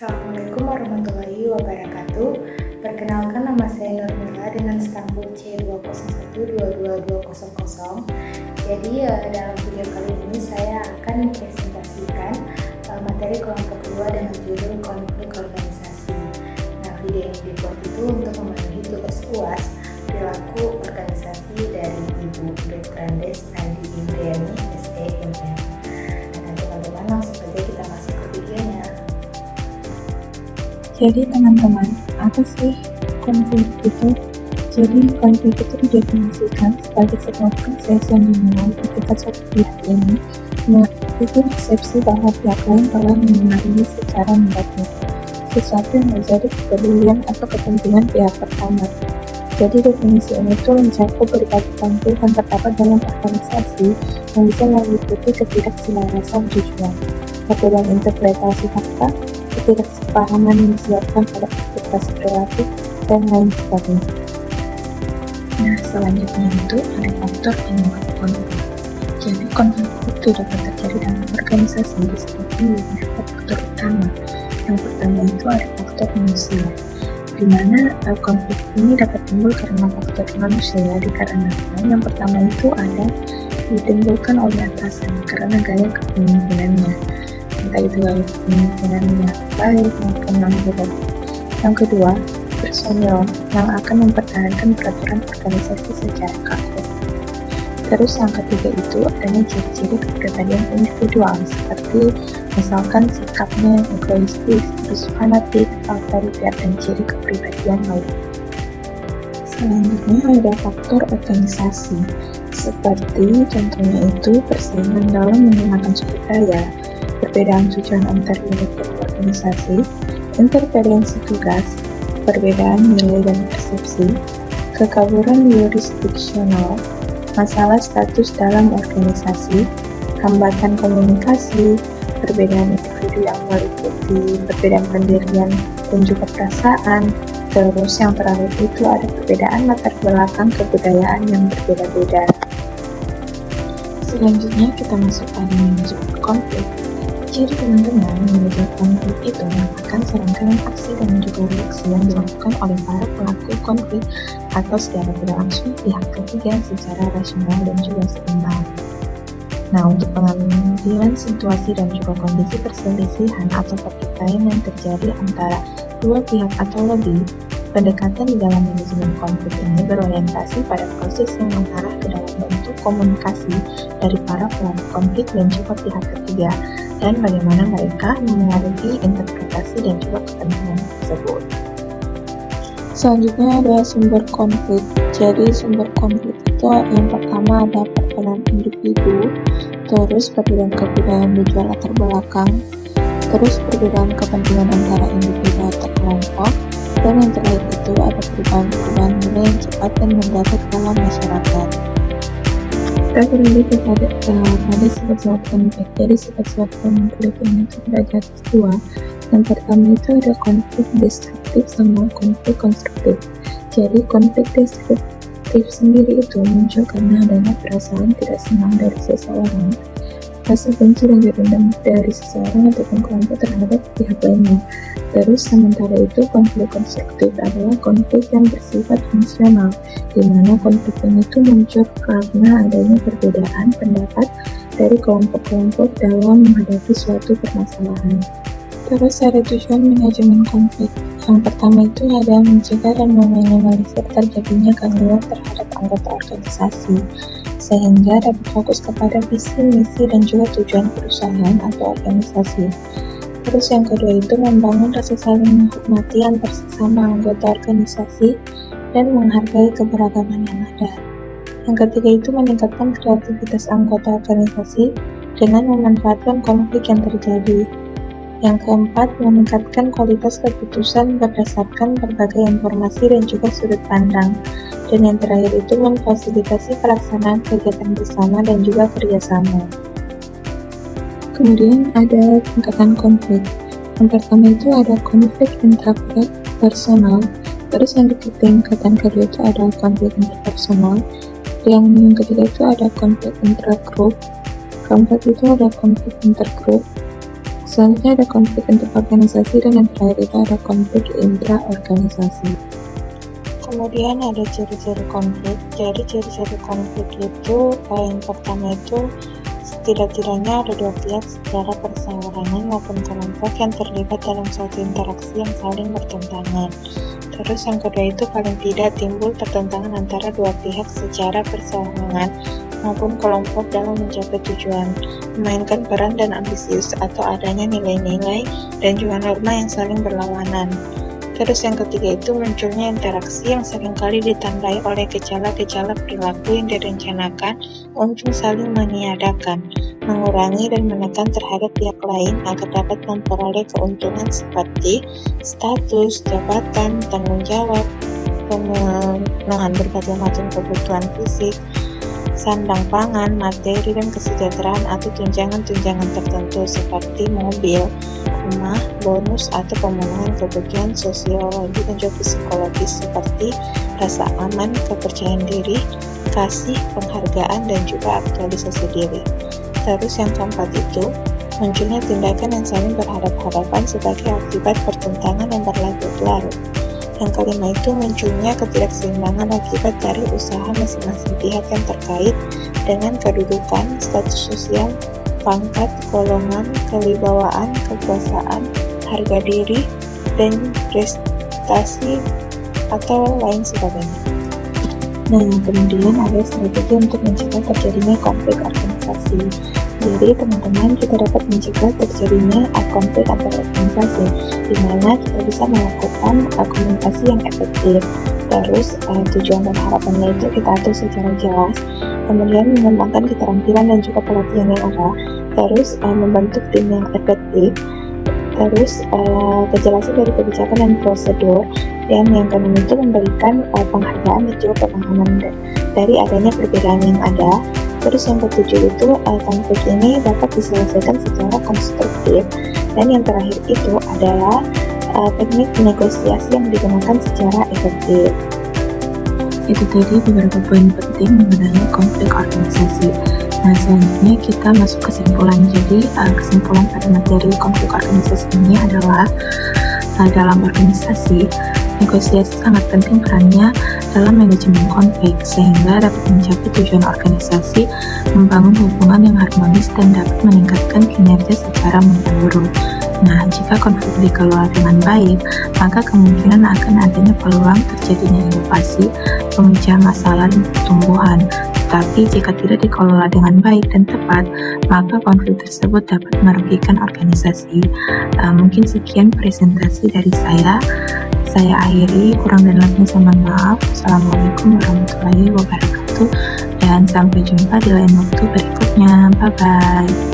Assalamualaikum warahmatullahi wabarakatuh. Perkenalkan, nama saya Nurmila dengan stempel C201222200. Jadi dalam video kali ini saya akan mempresentasikan materi kelompok 2 dengan judul konflik organisasi. Nah, video yang dibuat itu untuk memenuhi tugas UAS perilaku organisasi dari Ibu Dr. Andes Andi Indriani SEMM. Nah, teman-teman, langsung saja kita masuk ke videonya. Jadi teman-teman, apa sih konflik itu? Jadi konflik itu didefinisikan sebagai sebuah proses yang dimulai ketika suatu pihak ini memiliki persepsi bahwa pihak lain telah mengenali secara negatif sesuatu yang menjadi kepedulian atau kepentingan pihak pertama. Jadi definisi ini itu mencakup berbagai konflik yang terdapat dalam organisasi yang bisa meliputi ketidakselarasan tujuan, perbedaan interpretasi fakta, ketidaksepahaman yang disebabkan pada ekspektasi perilaku, dan lain sebagainya. Nah, selanjutnya itu ada faktor penyebab konflik. Jadi konflik itu dapat terjadi dalam organisasi disebabkan beberapa faktor utama. Yang pertama itu ada faktor manusia, di mana konflik ini dapat timbul karena faktor manusia dikarenakan yang pertama itu ada ditimbulkan oleh atasan karena gaya kepemimpinannya, entah itu gaya kepemimpinannya baik maupun yang buruk. Yang kedua, personil yang akan mempertahankan peraturan organisasi secara kaku. Terus yang ketiga itu adanya ciri-ciri kepribadian individual seperti misalkan sikapnya yang egoistis, terus fanatik, otoriter, dan ciri kepribadian lain. Selanjutnya ada faktor organisasi seperti contohnya itu persaingan dalam menggunakan sumber daya, perbedaan tujuan antar unit organisasi, interferensi tugas, perbedaan nilai dan persepsi, kekaburan yurisdiksional, masalah status dalam organisasi, hambatan komunikasi, perbedaan individu yang meliputi perbedaan pendirian dan juga perasaan. Terus yang terakhir itu ada perbedaan latar belakang kebudayaan yang berbeda-beda. Selanjutnya kita masuk pada manajemen konflik. Jadi teman-teman, manajemen konflik itu merupakan serangkaian aksi dan juga reaksi yang dilakukan oleh para pelaku konflik atau secara tidak langsung pihak ketiga secara rasional dan juga seimbang. Nah, untuk pengambilan situasi dan juga kondisi perselisihan atau pertikaian yang terjadi antara dua pihak atau lebih, pendekatan di dalam manajemen konflik ini berorientasi pada proses yang mengarah ke dalam bentuk komunikasi dari para pelaku konflik dan juga pihak ketiga, dan bagaimana mereka mengaruhi interpretasi dan juga kepentingan tersebut. Selanjutnya ada sumber konflik. Jadi sumber konflik itu yang pertama ada perbedaan individu, terus perbedaan kebudayaan dan juga latar belakang, terus perbedaan kepentingan antara individu atau kelompok, dan yang terakhir itu ada perubahan nilai yang cepat dan mendadak dalam masyarakat. Kita berlanjut pada sifat-sifat konflik. Jadi sifat-sifat konflik ini terdapat dua. Yang pertama itu ada konflik destruktif sama konflik konstruktif. Jadi konflik destruktif sendiri itu muncul karena adanya perasaan tidak senang dari seseorang, rasa benci dan dendam dari seseorang ataupun kelompok terhadap pihak lainnya. Terus sementara itu konflik konstruktif adalah konflik yang bersifat fungsional, di mana konflik ini itu muncul karena adanya perbedaan pendapat dari kelompok-kelompok dalam menghadapi suatu permasalahan. Terus ada tujuan manajemen konflik. Yang pertama itu ada mencegah dan meminimalisir terjadinya gangguan terhadap anggota organisasi, sehingga dapat fokus kepada visi, misi, dan juga tujuan perusahaan atau organisasi. Terus yang kedua itu membangun rasa saling menghormati antar sesama anggota organisasi dan menghargai keberagaman yang ada. Yang ketiga itu meningkatkan kreativitas anggota organisasi dengan memanfaatkan konflik yang terjadi. Yang keempat, meningkatkan kualitas keputusan berdasarkan berbagai informasi dan juga sudut pandang. Dan yang terakhir itu memfasilitasi pelaksanaan kegiatan bersama dan juga kerjasama. Kemudian ada tingkatan konflik. Yang pertama itu ada konflik intrapersonal. Terus yang tingkatan kedua itu ada konflik interpersonal. Yang ketiga itu ada konflik intragrup. Keempat itu ada konflik intergrup. Selanjutnya ada konflik interorganisasi dan yang terakhir itu ada konflik intra-organisasi. Kemudian ada ciri-ciri konflik. Jadi ciri-ciri konflik itu yang pertama itu tidak-tidaknya ada dua pihak secara perseorangan maupun kelompok yang terlibat dalam suatu interaksi yang saling bertentangan. Terus yang kedua itu paling tidak timbul pertentangan antara dua pihak secara perseorangan maupun kelompok dalam mencapai tujuan, memainkan peran dan ambisius atau adanya nilai-nilai dan juga norma yang saling berlawanan. Terus yang ketiga itu munculnya interaksi yang seringkali ditandai oleh gejala-gejala perilaku yang direncanakan untuk saling meniadakan, mengurangi dan menekan terhadap pihak lain agar dapat memperoleh keuntungan seperti status, jabatan, tanggung jawab, pemenuhan berbagai macam kebutuhan fisik, sandang pangan, materi, dan kesejahteraan atau tunjangan-tunjangan tertentu seperti mobil, rumah, bonus, atau pemenuhan kebutuhan sosiologi dan juga psikologis seperti rasa aman, kepercayaan diri, kasih, penghargaan, dan juga aktualisasi diri. Terus yang keempat itu munculnya tindakan yang saling berhadapan-hadapan sebagai akibat pertentangan yang berlarut-larut. Yang kelima itu munculnya ketidakseimbangan akibat dari usaha masing-masing pihak yang terkait dengan kedudukan, status sosial, pangkat, golongan, kewibawaan, kekuasaan, harga diri, dan prestasi atau lain sebagainya. Nah, kemudian ada strategi untuk mencegah terjadinya konflik organisasi. Jadi teman-teman, kita dapat mencegah terjadinya konflik antar organisasi, di mana kita bisa melakukan komunikasi yang efektif. Terus tujuan dan harapannya itu kita atur secara jelas. Kemudian mengembangkan keterampilan dan juga pelatihan yang ada. Terus membentuk tim yang efektif. Terus kejelasan dari kebijakan dan prosedur. Dan yang keenam itu memberikan penghargaan dan juga pemahaman dari adanya perbedaan yang ada. Terus yang ketujuh itu konflik ini dapat diselesaikan secara konstruktif. Dan yang terakhir itu adalah teknik negosiasi yang digunakan secara efektif. Itu tadi beberapa poin penting mengenai konflik organisasi. Nah, selanjutnya kita masuk kesimpulan. Jadi kesimpulan pada materi konflik organisasi ini adalah dalam organisasi, negosiasi sangat penting perannya dalam manajemen konflik sehingga dapat mencapai tujuan organisasi, membangun hubungan yang harmonis dan dapat meningkatkan kinerja secara menyeluruh. Nah, jika konflik dikelola dengan baik, maka kemungkinan akan adanya peluang terjadinya inovasi, pemecah masalah dan pertumbuhan. Tetapi jika tidak dikelola dengan baik dan tepat, maka konflik tersebut dapat merugikan organisasi. Mungkin sekian presentasi dari saya. Saya akhiri, kurang dan lebihnya saya mohon maaf. Assalamualaikum warahmatullahi wabarakatuh dan sampai jumpa di lain waktu berikutnya. Bye-bye.